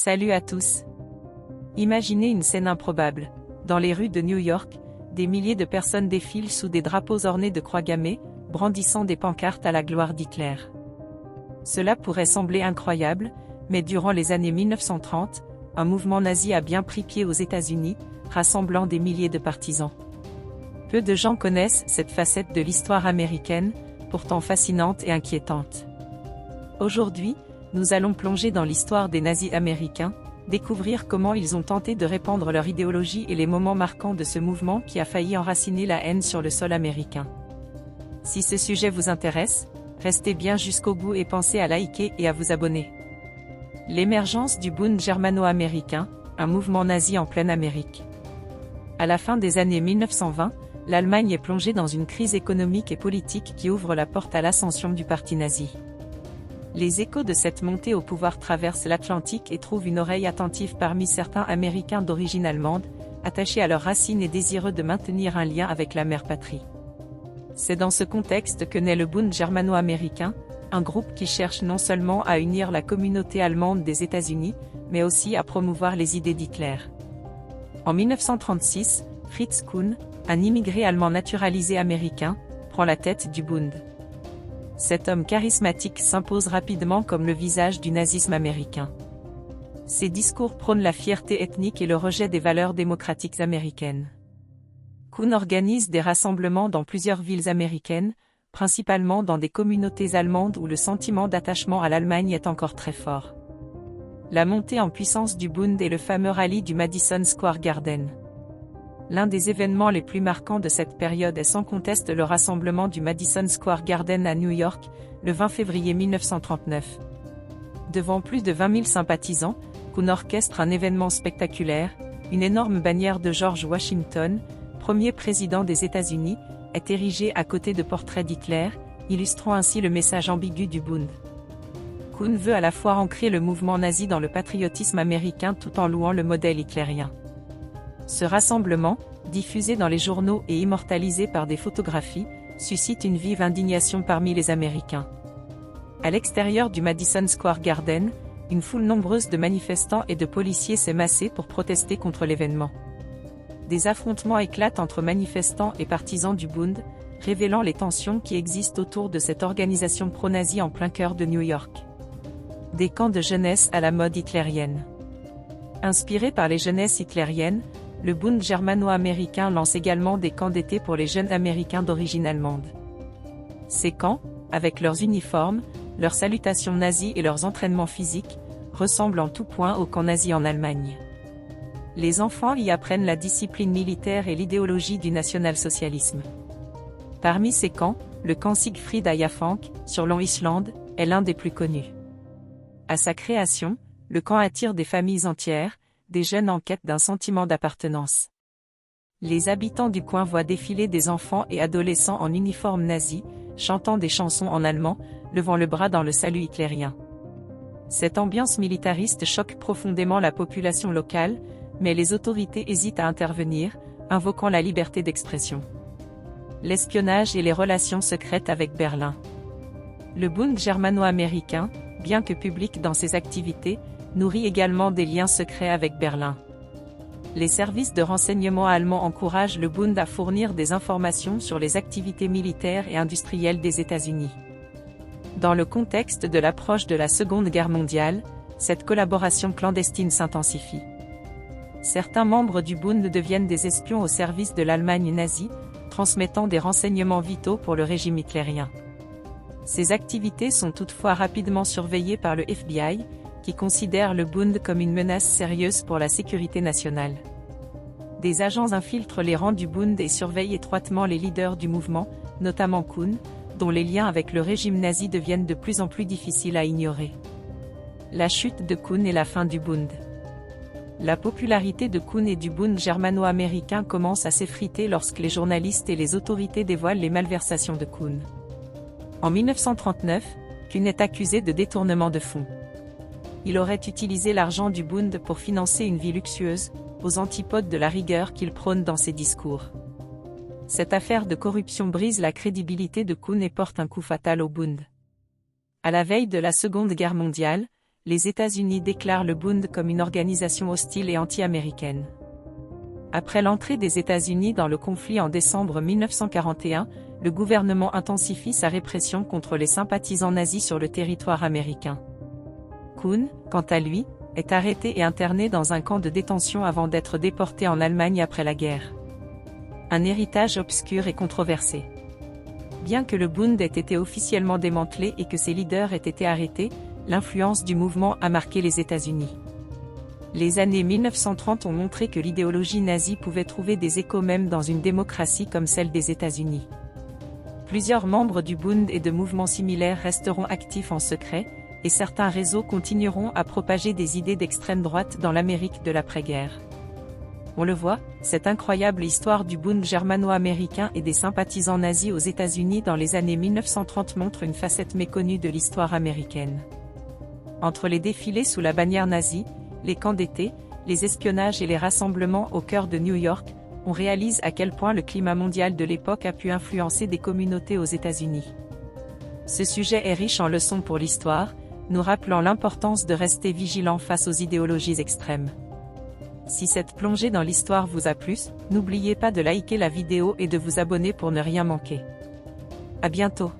Salut à tous. Imaginez une scène improbable. Dans les rues de New York, des milliers de personnes défilent sous des drapeaux ornés de croix gammées, brandissant des pancartes à la gloire d'Hitler. Cela pourrait sembler incroyable, mais durant les années 1930, un mouvement nazi a bien pris pied aux États-Unis, rassemblant des milliers de partisans. Peu de gens connaissent cette facette de l'histoire américaine, pourtant fascinante et inquiétante. Aujourd'hui, nous allons plonger dans l'histoire des nazis américains, découvrir comment ils ont tenté de répandre leur idéologie et les moments marquants de ce mouvement qui a failli enraciner la haine sur le sol américain. Si ce sujet vous intéresse, restez bien jusqu'au bout et pensez à liker et à vous abonner. L'émergence du Bund germano-américain, un mouvement nazi en pleine Amérique. À la fin des années 1920, l'Allemagne est plongée dans une crise économique et politique qui ouvre la porte à l'ascension du parti nazi. Les échos de cette montée au pouvoir traversent l'Atlantique et trouvent une oreille attentive parmi certains Américains d'origine allemande, attachés à leurs racines et désireux de maintenir un lien avec la mère patrie. C'est dans ce contexte que naît le Bund germano-américain, un groupe qui cherche non seulement à unir la communauté allemande des États-Unis, mais aussi à promouvoir les idées d'Hitler. En 1936, Fritz Kuhn, un immigré allemand naturalisé américain, prend la tête du Bund. Cet homme charismatique s'impose rapidement comme le visage du nazisme américain. Ses discours prônent la fierté ethnique et le rejet des valeurs démocratiques américaines. Kuhn organise des rassemblements dans plusieurs villes américaines, principalement dans des communautés allemandes où le sentiment d'attachement à l'Allemagne est encore très fort. La montée en puissance du Bund est le fameux rallye du Madison Square Garden. L'un des événements les plus marquants de cette période est sans conteste le rassemblement du Madison Square Garden à New York, le 20 février 1939. Devant plus de 20 000 sympathisants, Kuhn orchestre un événement spectaculaire, une énorme bannière de George Washington, premier président des États-Unis, est érigée à côté de portraits d'Hitler, illustrant ainsi le message ambigu du Bund. Kuhn veut à la fois ancrer le mouvement nazi dans le patriotisme américain tout en louant le modèle hitlérien. Ce rassemblement, diffusé dans les journaux et immortalisé par des photographies, suscite une vive indignation parmi les Américains. À l'extérieur du Madison Square Garden, une foule nombreuse de manifestants et de policiers s'est massée pour protester contre l'événement. Des affrontements éclatent entre manifestants et partisans du Bund, révélant les tensions qui existent autour de cette organisation pro-nazie en plein cœur de New York. Des camps de jeunesse à la mode hitlérienne. Inspiré par les jeunesses hitlériennes, le Bund germano-américain lance également des camps d'été pour les jeunes Américains d'origine allemande. Ces camps, avec leurs uniformes, leurs salutations nazies et leurs entraînements physiques, ressemblent en tout point aux camps nazis en Allemagne. Les enfants y apprennent la discipline militaire et l'idéologie du national-socialisme. Parmi ces camps, le camp Siegfried à Jaffank, sur Long Island, est l'un des plus connus. À sa création, le camp attire des familles entières, des jeunes en quête d'un sentiment d'appartenance. Les habitants du coin voient défiler des enfants et adolescents en uniforme nazi, chantant des chansons en allemand, levant le bras dans le salut hitlérien. Cette ambiance militariste choque profondément la population locale, mais les autorités hésitent à intervenir, invoquant la liberté d'expression. L'espionnage et les relations secrètes avec Berlin. Le Bund germano-américain, bien que public dans ses activités, nourrit également des liens secrets avec Berlin. Les services de renseignement allemands encouragent le Bund à fournir des informations sur les activités militaires et industrielles des États-Unis. Dans le contexte de l'approche de la Seconde Guerre mondiale, cette collaboration clandestine s'intensifie. Certains membres du Bund deviennent des espions au service de l'Allemagne nazie, transmettant des renseignements vitaux pour le régime hitlérien. Ces activités sont toutefois rapidement surveillées par le FBI, qui considère le Bund comme une menace sérieuse pour la sécurité nationale. Des agents infiltrent les rangs du Bund et surveillent étroitement les leaders du mouvement, notamment Kuhn, dont les liens avec le régime nazi deviennent de plus en plus difficiles à ignorer. La chute de Kuhn et la fin du Bund. La popularité de Kuhn et du Bund germano-américain commence à s'effriter lorsque les journalistes et les autorités dévoilent les malversations de Kuhn. En 1939, Kuhn est accusé de détournement de fonds. Il aurait utilisé l'argent du Bund pour financer une vie luxueuse, aux antipodes de la rigueur qu'il prône dans ses discours. Cette affaire de corruption brise la crédibilité de Kuhn et porte un coup fatal au Bund. À la veille de la Seconde Guerre mondiale, les États-Unis déclarent le Bund comme une organisation hostile et anti-américaine. Après l'entrée des États-Unis dans le conflit en décembre 1941, le gouvernement intensifie sa répression contre les sympathisants nazis sur le territoire américain. Kuhn, quant à lui, est arrêté et interné dans un camp de détention avant d'être déporté en Allemagne après la guerre. Un héritage obscur et controversé. Bien que le Bund ait été officiellement démantelé et que ses leaders aient été arrêtés, l'influence du mouvement a marqué les États-Unis. Les années 1930 ont montré que l'idéologie nazie pouvait trouver des échos même dans une démocratie comme celle des États-Unis. Plusieurs membres du Bund et de mouvements similaires resteront actifs en secret, et certains réseaux continueront à propager des idées d'extrême droite dans l'Amérique de l'après-guerre. On le voit, cette incroyable histoire du Bund germano-américain et des sympathisants nazis aux États-Unis dans les années 1930 montre une facette méconnue de l'histoire américaine. Entre les défilés sous la bannière nazie, les camps d'été, les espionnages et les rassemblements au cœur de New York, on réalise à quel point le climat mondial de l'époque a pu influencer des communautés aux États-Unis. Ce sujet est riche en leçons pour l'histoire, nous rappelant l'importance de rester vigilant face aux idéologies extrêmes. Si cette plongée dans l'histoire vous a plu, n'oubliez pas de liker la vidéo et de vous abonner pour ne rien manquer. À bientôt.